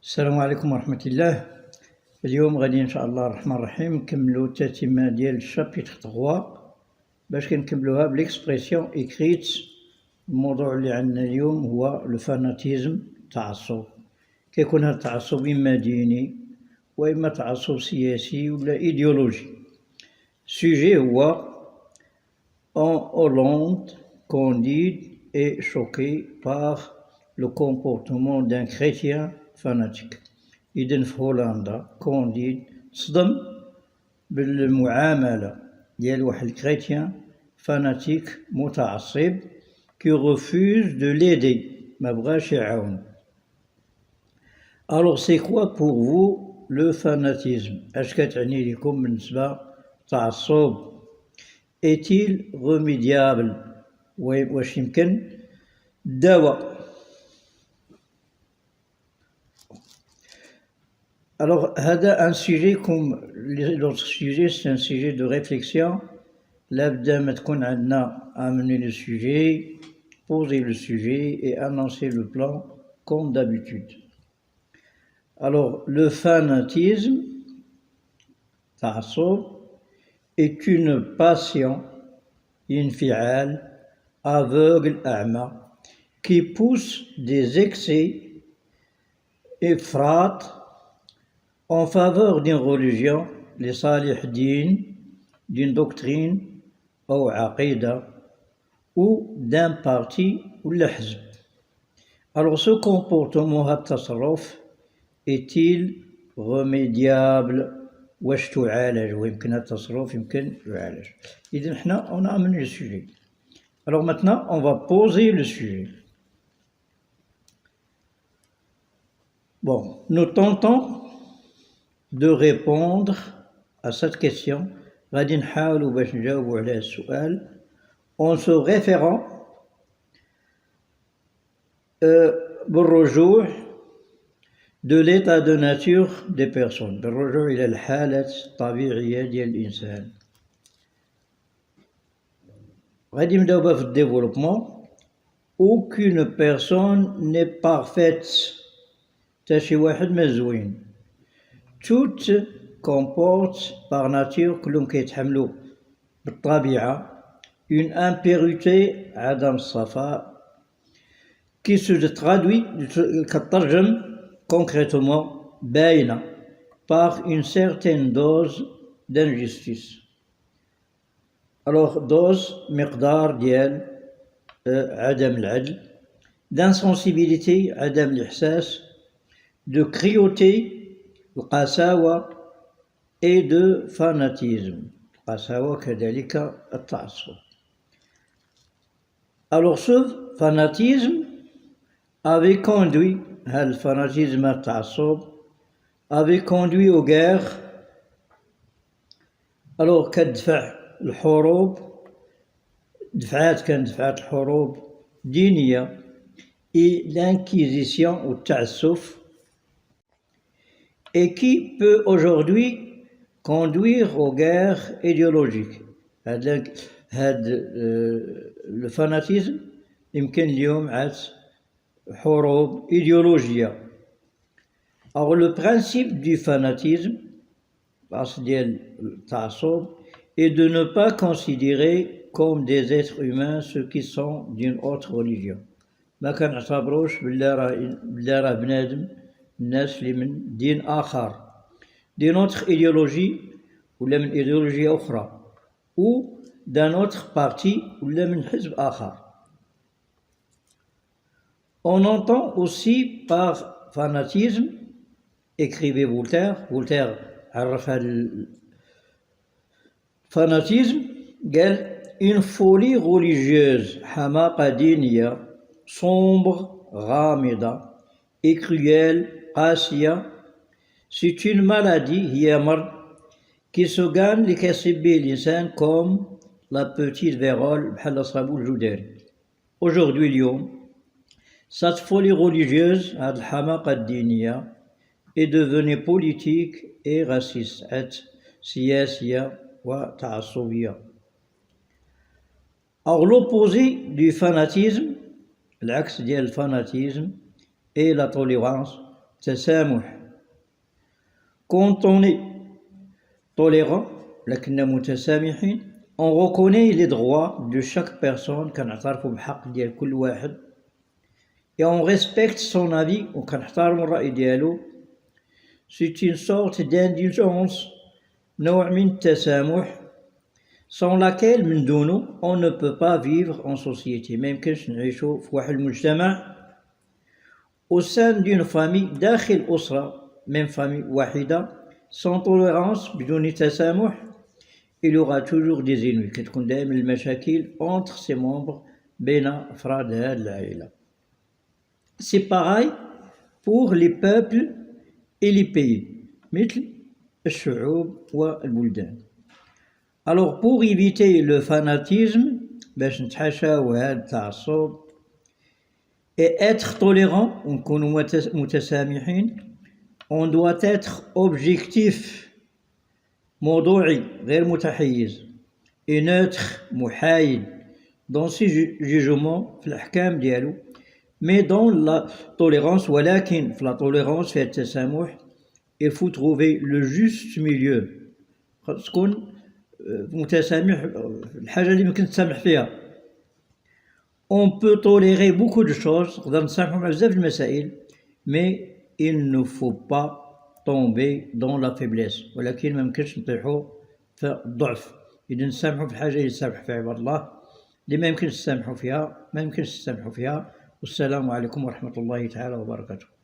السلام عليكم ورحمة الله. اليوم غادي إن شاء الله الرحمن الرحيم نكملو التتمة ديال الشابيتر 3 باش كنكملوها بليكسبرسيون إكريت. الموضوع اللي عندنا اليوم هو لو فاناتيزم، التعصب. كيكون هذا التعصب إما ديني وإما تعصب سياسي ولا إيديولوجي. السوجي هو En Hollande, Candide est choqué par le comportement d'un chrétien fanatique. إذن في هولندا كونديد تصدم بالمعاملة ديال واحد الكريتيان فاناتيك متعصب qui refuse de l'aider، ما بغاش يعاون. Alors c'est quoi pour vous le fanatisme؟ اش كتعني لكم بالنسبة التعصب؟ Est-il remédiable؟ واش يمكن الدواء؟ Alors, هذا un sujet comme l'autre sujet, c'est un sujet de réflexion. Là, بدأ تكون عندنا amener le sujet, poser le sujet et annoncer le plan comme d'habitude. Alors, le fanatisme, تعصب, est une passion, انفعال, aveugle, أعمى, qui pousse des excès effrates en faveur d'une religion, لصالح دين, d'une doctrine أو عقيدة ou d'un parti ou لحزب. Alors ce comportement, هذا التصرف, est-il remédiable؟ واش تعالج؟ ويمكن هذا التصرف يمكن يعالج. إذن حنا on a amené le sujet. Alors maintenant on va poser le sujet. Bon, nous tentons de répondre à cette question غادي نحاولوا باش نجاوبوا على السؤال en se référant بالرجوع de l'état de nature des personnes، بالرجوع إلى الحالة الطبيعية ديال الإنسان. غادي نبداو بها في الديفلوبمون. aucune personne n'est parfaite، تا شي واحد ما زوين. Toutes comportent par nature، كلهم كيتحملوا بالطبيعة une impurité، عدم الصفاء، qui se traduit كترجم concrètement باينة par une certaine dose d'injustice. Alors dose مقدار ديال عدم العدل، d'insensibilité عدم الإحساس، de cruauté القساوة et de fanatisme، القساوة كذلك التعصب. Alors ce fanatisme avait conduit، هذا الفاناتيزم التعصب avait conduit aux guerres. Alors كدفع الحروب، كانت دفعات الحروب دينية et l'inquisition والتعسف، et qui peut aujourd'hui conduire aux guerres idéologiques. le fanatisme يمكن اليوم عاد حروب idéologique. Alors le principe du fanatisme ديال التعصب est de ne pas considérer comme des êtres humains ceux qui sont d'une autre religion. ما كنعتبروش بلا راه بنادم الناس اللي من دين آخر، d'une autre idéologie ولا من idéologie أخرى، ou d'un autre parti ولا من حزب آخر. On entend aussi par fanatisme، écrivait Voltaire عرف هذا الفاناتيزم قال une folie religieuse، حماقة دينية sombre، غامضة et cruelle، قاسية. c'est une maladie، هي مرض qui se gagne اللي كيصيب به الإنسان comme la petite vérole، بحال أصابو الجدري. aujourd'hui اليوم cette folie religieuse، هذه الحماقة الدينية est devenue politique et raciste، سياسية وتعصبية. Alors l'opposé du fanatisme، العكس ديال الفاناتيزم، est la tolérance، تسامح. Quand on est tolérant لكننا متسامحين on reconnaît les droits de chaque personne كنعترفوا بحق ديال كل واحد et on respecte son avis وكنحترموا الرأي ديالو. C'est une sorte d'indulgence نوع من التسامح sans laquelle من دونه on ne peut pas vivre en société. ما يمكنش نعيشوا في واحد المجتمع au sein d'une famille داخل أسرة même famille واحدة sans tolérance بدون تسامح il y aura toujours des ennuis. كتكون دائما المشاكل entre ces membres بين أفراد هذه العائلة. C'est pareil pour les peuples et les pays مثل الشعوب والبلدان. Alors pour éviter le fanatisme باش نتحاشاو هذا التعصب et être tolérant ونكونوا متسامحين on doit être objectif موضوعي غير متحيز et neutre محايد dans ses jugements في الأحكام ديالو. mais dans la tolérance ولكن في la tolérance في التسامح il faut trouver le juste milieu. تكون متسامح الحاجة اللي ممكن تسامح فيها. on peut tolérer beaucoup de choses نقدر نسامحوا مع بزاف المسائل mais il ne faut pas tomber dans la faiblesse ولكن ما يمكنش نطيحوا في الضعف. إذا نسامحوا في الحاجة اللي يسامح فيها عباد الله اللي ما يمكنش تسامحوا فيها ما يمكنش تسامحوا فيها. والسلام عليكم ورحمة الله تعالى وبركاته.